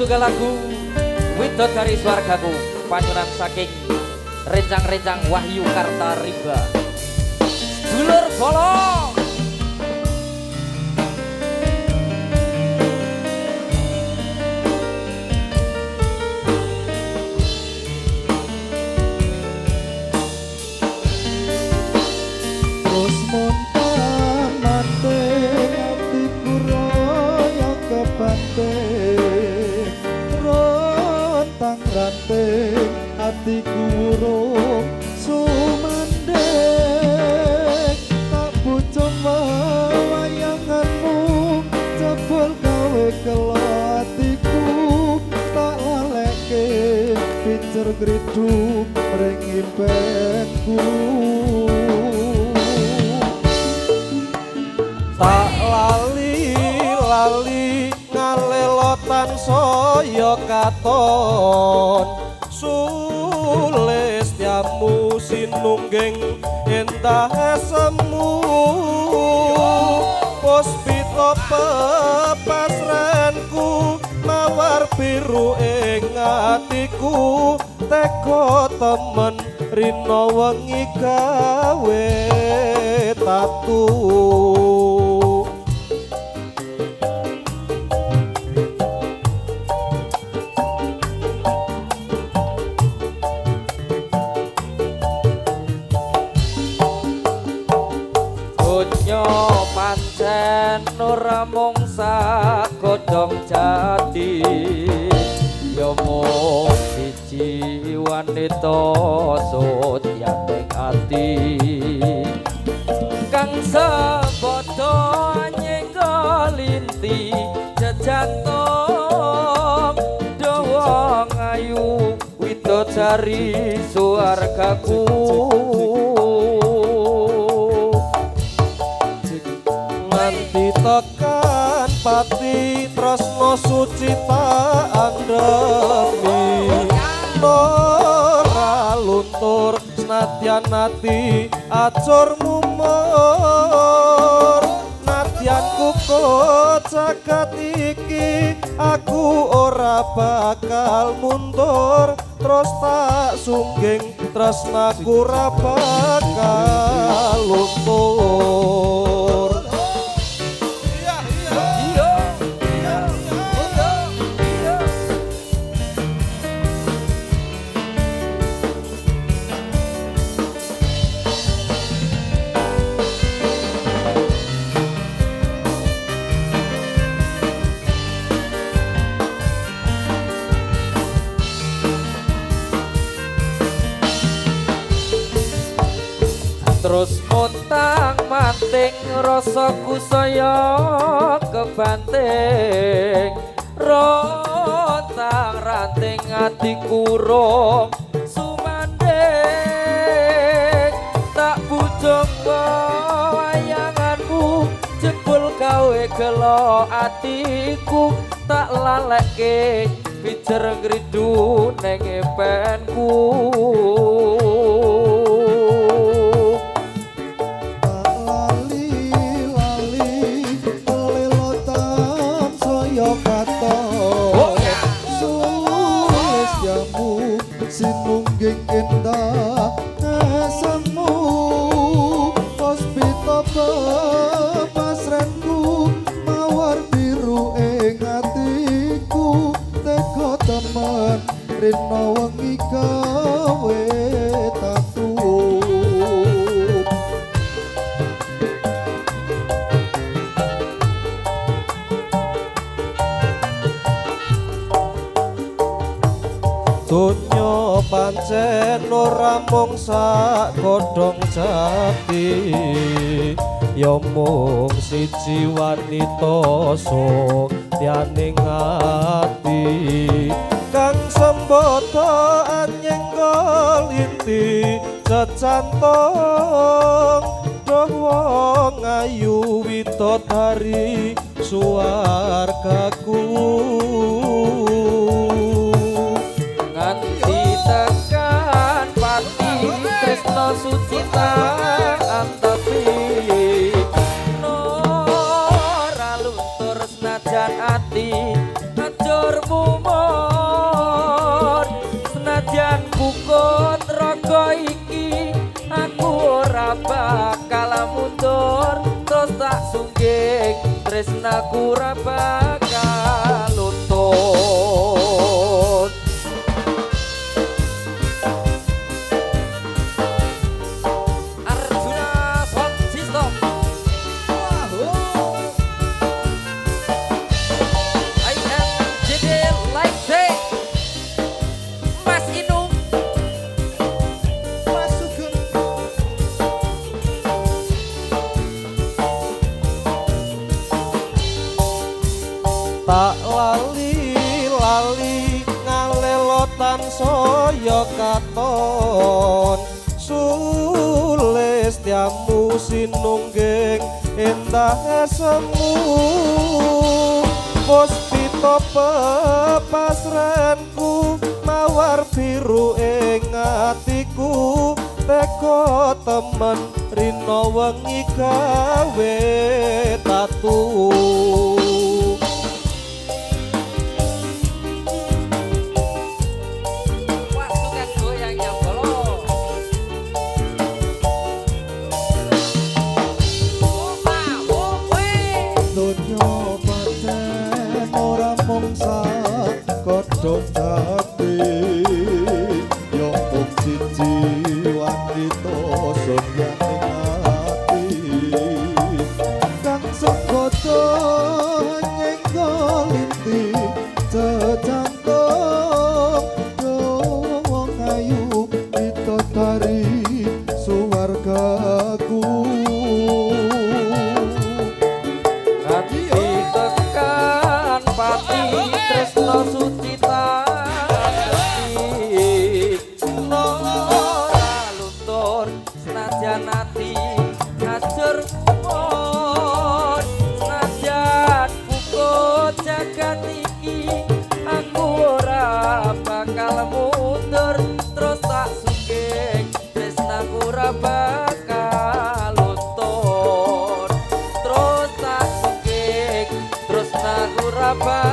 setunggal lagu Widodari Swargaku panyunan saking rencang-rencang Wahyu Kartariba dulur bolong. Atiku urung sumandek tak pucung wayanganmu jebol gawe kelo atiku tak laleke pincer griduk mring impenku tak lali ngalelotan saya katon Sulistyamu sinungging endah semu puspita pepasrenku mawar biru ing atiku teka temen rina wengi gawe tatu pancen ora mung sagodhong jati ya mung siji wanita sutyaning ati kang sabada nyenggol inti jejantong dawa ngayu widodari swargaku tekan pati tresno suci tak andemi ora luntur senadyan ati acur mumur nadyan kuku jagat iki aku ora bakal mundur terus tak sungging tresnaku ora bakal luntur. Terus montang manting rasaku saya kebanting rontang ranting atiku rong sumanding tak bujung wayanganmu jebul gawe gelo atiku tak lalekke pijer ngridu ning impenku sinungging endah semu puspita pepasrenku mawar biru ing atiku teka temen rina wengi gawe tatu donya pancen ora mung sagodhong jati ya mung siji wanita sutyaning ati kang sembada nyenggol inti jejantong dawa ngayu widodari swargaku tekan pati tresno suci tak antepi ora luntur senajan ati ajur mumur bukut raga iki aku ora bakal mundur terus tak sungging tresnaku ora bakal luntur. Arjuna Sound System. I am JD like day. Mas Inung tak lali ngalelotan saya katon Sulistyamu sinungging endah semu Puspita pepasranku mawar biru ing atiku teka temen rina wengi gawe tatu. pasukan goyangnya bolo. Donya pancen ora mung sakodhok tapi yo mung siji wanita sogyaning ati kang sekoto nyenggol inti cecantung wong ayu ditotari suwargaku. Hati tekan pati tresno sucita ora luntur senajan ati ngajur mon senajan bukut jagat iki aku ora bakal mundur terus tak sungging tresnaku ora bakal luntur terus tak sungging terus naku ora bakal